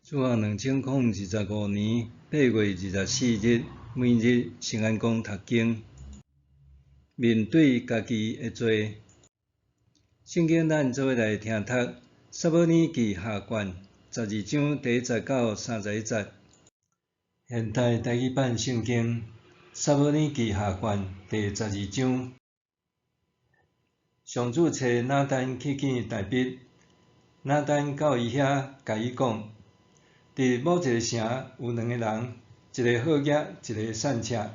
主航2025年8月24日，每日圣安宫读经，面对家己的罪。圣经咱做伙来听读《撒母耳记下卷》12章第1到31节。现代台语版圣经《撒母耳记下卷》第12章。上主找拿单去见大卫，拿单到伊遐，甲伊讲。伫某一个城有2个人，一个好野，一个善车。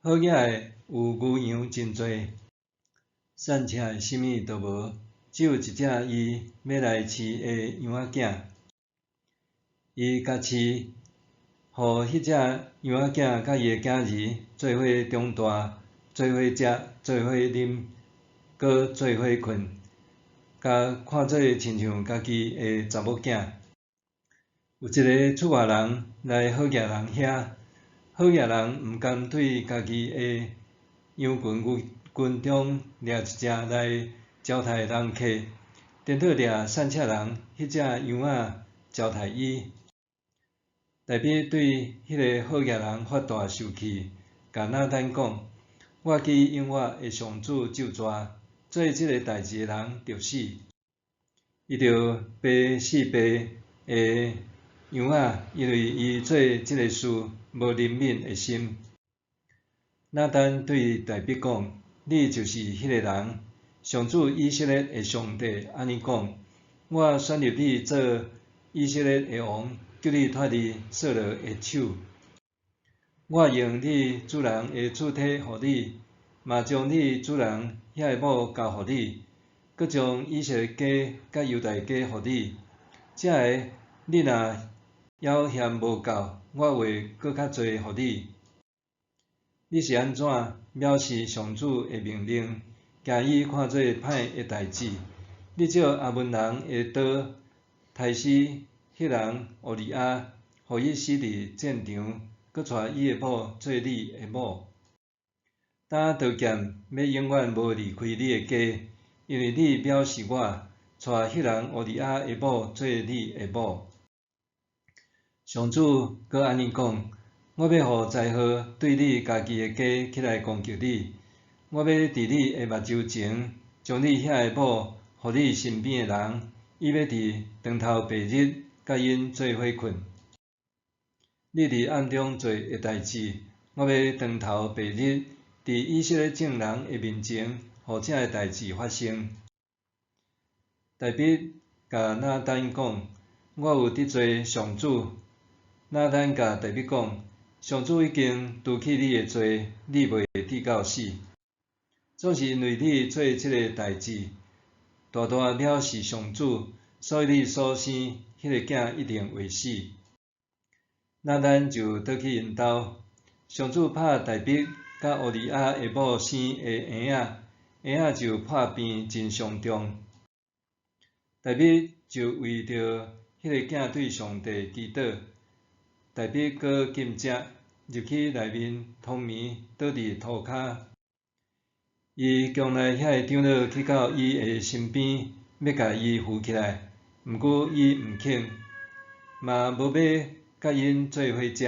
好野的有牛羊真多，善车的啥物都无，只有一只伊要来饲的羊仔囝。伊家饲，互迄只羊仔囝甲伊的囝儿做伙长大，做伙食，做伙啉，搁做伙困，甲看做亲像家己的查某囝。有一个出外人来好野人遐，好野人毋甘对家己的羊群中掠一只来招待人客，颠倒掠善车人迄只羊仔招待伊。大卫对迄个好野人发大受气，甲拿单讲：我去永远的上主咒詛，做即个代志的人着死。伊着白死白的羊仔，因为伊做即个事无怜悯的心。拿单对大卫讲：你就是迄个人。上主以色列的上帝安尼讲：我选入你做以色列的王，叫你脱离扫罗的手。我用你主人的厝体互你，嘛将你主人遐的某交互你，搁将以色列家甲犹大家互你。这个你若要嫌无够，我会搁较侪互你。你是安怎藐视上主的命令，惊伊看做歹的代志？你借亚捫人的刀杀死迄人乌利亚，互伊死伫战场，搁带伊的某做你的某。当刀剑要永远无离开你的家，因为你藐视我，带迄人乌利亚的某做你的某。上主搁安尼讲：我要互灾祸对你家己的家起来攻击你。我要伫你的目睭前，将你遐的某互你身边的人，伊要伫长头白日甲因做伙困。你伫暗中做的代志，我要长头白日伫以色列众人的面前，互这个代志发生。大卫甲拿单讲：我有得罪上主。拿单甲大卫讲：上主已经除去你的罪，你袂直到死。总是因为你做即个代志，大大藐视上主，所以你所生迄个囝一定会死。拿单就倒去因兜，上主拍大卫甲乌利亚的某生的婴仔就破病真伤重。大卫就为着迄个囝对上帝祈祷。大卫搁禁食，入去内面通眠，倒伫涂骹。伊强来遐个长老去到伊的身边，要甲伊扶起来，毋过伊毋肯，嘛无要甲因做伙食。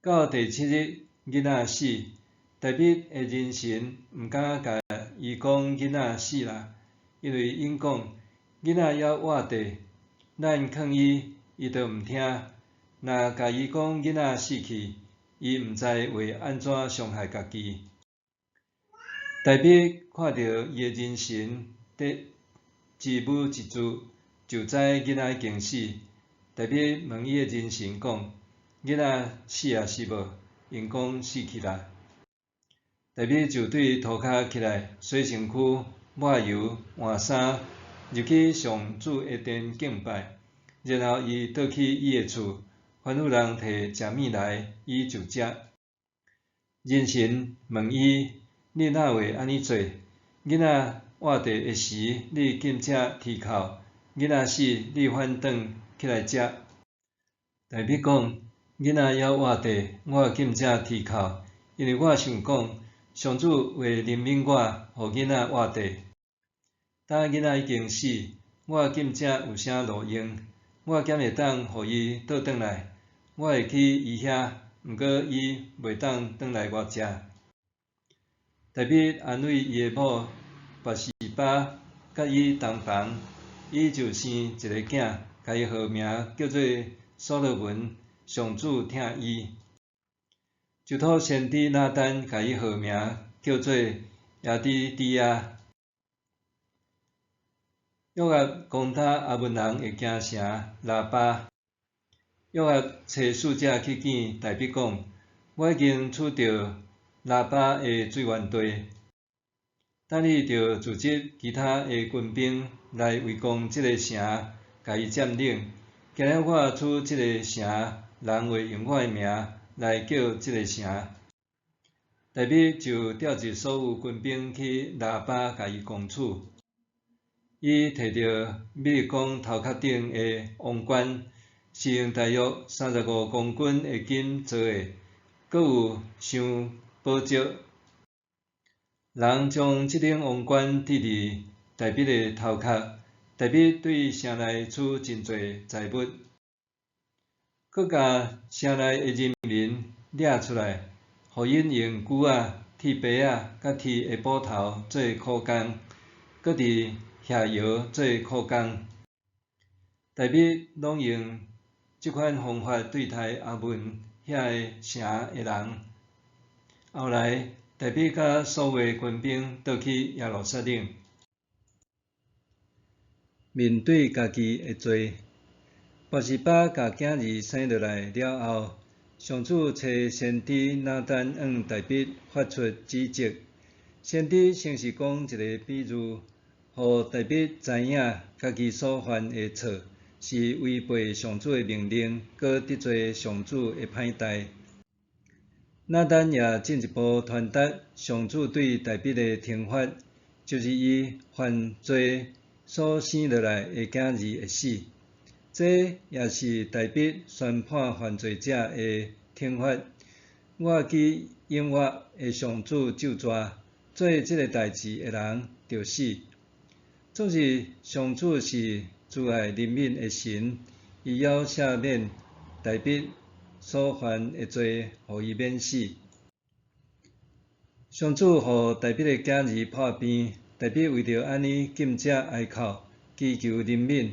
到第7日，囡仔死，大卫的人神毋敢甲伊讲囡仔死啦，因为因讲囡仔还活地，咱劝伊，伊就毋听。若甲伊讲囡仔死去，伊毋知会安怎伤害家己。大卫看到伊的人神得自母一注，就知囡仔已经死。大卫问伊的人神讲：囡仔死啊是无？因讲死去啦。大卫就对涂骹起来，洗身躯，抹油，换衫，入去上主的殿敬拜。然后伊倒去伊的厝。吩咐人摕食物来，伊就食。人神问伊：你哪会安尼做？囡仔活地的时，你禁食啼哭；囡仔死，你反转起来食。大卫讲：囡仔还活地，我禁食啼哭，因为我想讲，上主会怜悯我，互囡仔活地。当囡仔已经死，我禁食有啥路用？我减会当互伊倒转来，我会去伊遐，毋过伊袂当转来我遮。大卫安慰伊的某拔示巴，甲伊同房，伊就生一个囝，甲伊号名叫做所罗门。上主听伊，就托先知拿单甲伊号名叫做亚底底亚。约押攻打阿文人的京城拉巴。约押找使者去见大卫讲：我已经取到拉巴的水源地，等你着组织其他的军兵来围攻这个城，甲伊占领。今日我取这个城，人会用我的名来叫这个城。大卫就调集所有军兵去拉巴，甲伊攻取。伊摕到米利公头壳顶的王冠，是用大约35公斤的金做的，阁有镶宝石。人将这顶王冠戴伫大卫的头壳，大卫对城内取真侪财物，阁甲城内的人民掠出来，互因用锯仔、铁耙仔、甲铁的斧头做苦工，阁伫下药做苦工。大卫拢用即款方法对待阿文遐个城的人。后来，大卫甲所有军兵倒去耶路撒冷。面对家己的罪，拔示巴甲囝儿生落来了后，上主找先知拿单向大卫发出指责。先知先是讲一个比喻，互大卫知影家己所犯的错是违背上主的命令，搁得罪上主的歹待。拿单也进一步传达上主对大卫的惩罚，就是伊犯罪所生落来的囝儿会死。这也是大卫宣判犯罪者的惩罚。我记永远的上主咒诅，做这个代志的人着死。总是上主是慈爱怜悯的神，伊要赦免大卫所犯的罪，互伊免死。上主互大卫的囝儿破病，大卫为着安尼禁食哀哭，祈求怜悯。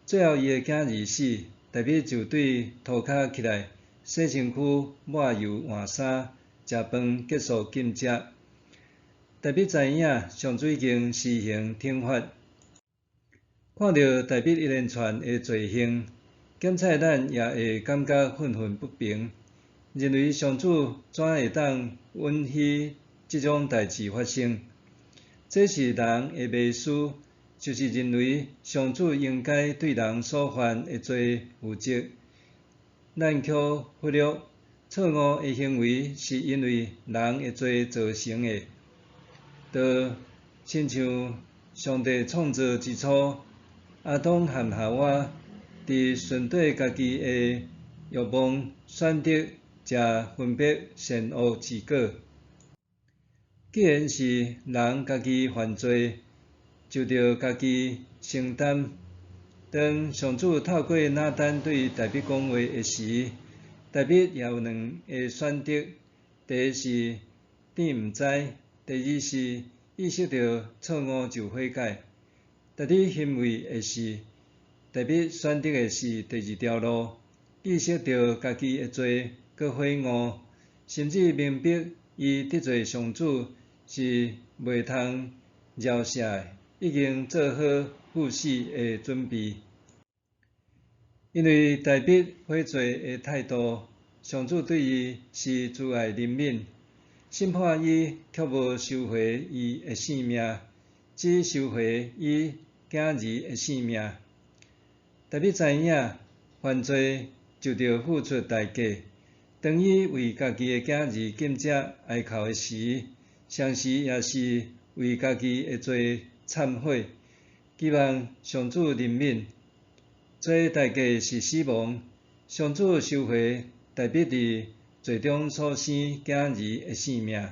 最后伊的囝儿死，大卫就对涂骹起来，洗身躯，抹油换衫，食饭，结束禁食。大卫知影上主已经施行惩罚，看到大卫一连串的罪行，检察咱也会感觉愤愤不平，认为上主怎会当允许这种代志发生？这是人的迷思，就是认为上主应该对人所犯的罪负责，咱却忽略错误的行为是因为人的罪造成的。就亲像上帝创造之初，亚当和夏娃伫顺对家己的欲望，选择食分别善恶之果。既然是人家己犯罪，就着家己承担。当上主透过拿单对大卫讲话的时，大卫也有两个选择：第一是佇毋知，第二是意识到错误就悔改。值得欣慰的是，大卫选择的是第二条路，意识到家己的罪，搁悔悟，甚至明白伊得罪上主是袂通饶恕的，已经做好赴死的准备。因为大卫悔罪的态度，上主对伊是慈爱怜悯，审判伊却无收回伊的性命，只收回伊囝儿的性命。大卫知影犯罪就着付出代价，当伊为家己的囝儿禁食哀哭的时，同时也是为家己的罪忏悔，希望上主怜悯。这代价是死亡，上主收回大卫伫罪中所生囝儿的性命。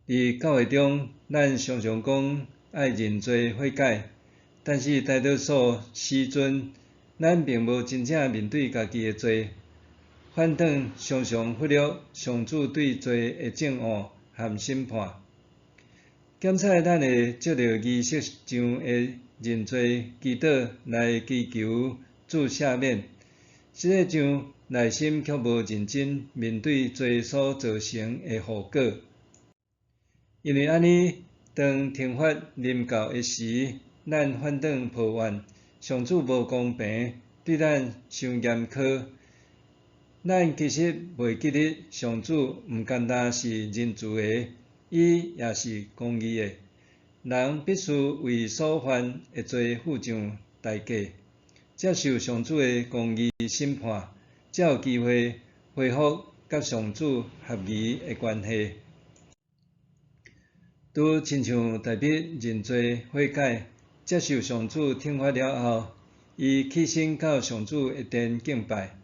伫教会中，咱常常讲爱认罪悔改，但是大多数时阵，咱并无真正面对家己的罪，反倒常常忽略上主对罪的正恶和审判。检采咱会借着仪式上的认罪祈祷来祈求主赦免，实际上内心却无认真面对罪所造成的后果。因为安尼，当天罚临到的时，咱反倒抱怨上主无公平，对咱伤严苛。咱其实袂记得上主毋单单是仁慈的，伊也是公义的。人必须为所犯的罪付上代价，接受上主的公义审判，才有机会恢复甲上主合宜的关系。拄亲像大笔认罪悔改，接受上主惩罚了后，伊起身到上主的殿敬拜，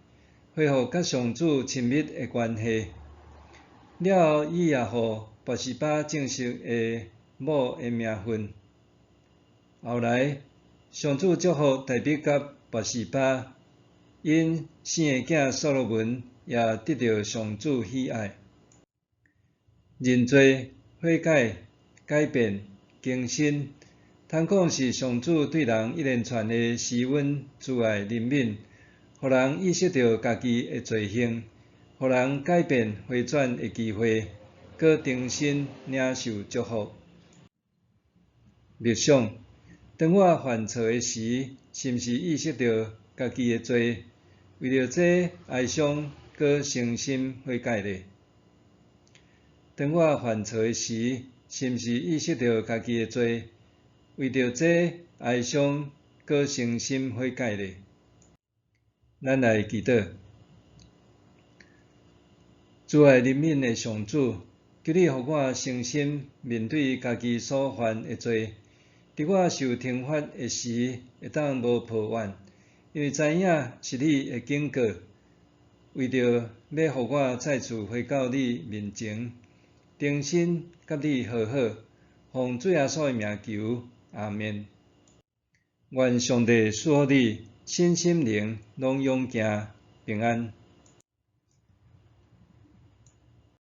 恢复甲上主亲密的关系。了后，伊也互拔示巴正式的某的名分。后来，上主祝福大笔甲拔示巴，因生的囝所罗门也得到上主喜爱。认罪悔改。改变、更新，通讲是上主对人一连串的施恩、慈爱、怜悯，互人意识到家己的罪行，互人改变、回转的机会，搁重新领受祝福。默想：当我犯错的时，是毋是意识到家己的罪，为着这哀伤，搁诚心悔改呢？当我犯错的时，是毋是意识到家己的罪，为着这哀伤，搁诚心悔改呢？咱来祈祷，慈爱怜悯的上主，求你互我诚心面对家己所犯的罪，伫我受惩罚的时，会当无抱怨，因为知影是你的警告，为着要互我再次回到你面前。重新甲你和好，奉主耶稣的名求，阿们。愿上帝赐福你身心灵拢永行平安。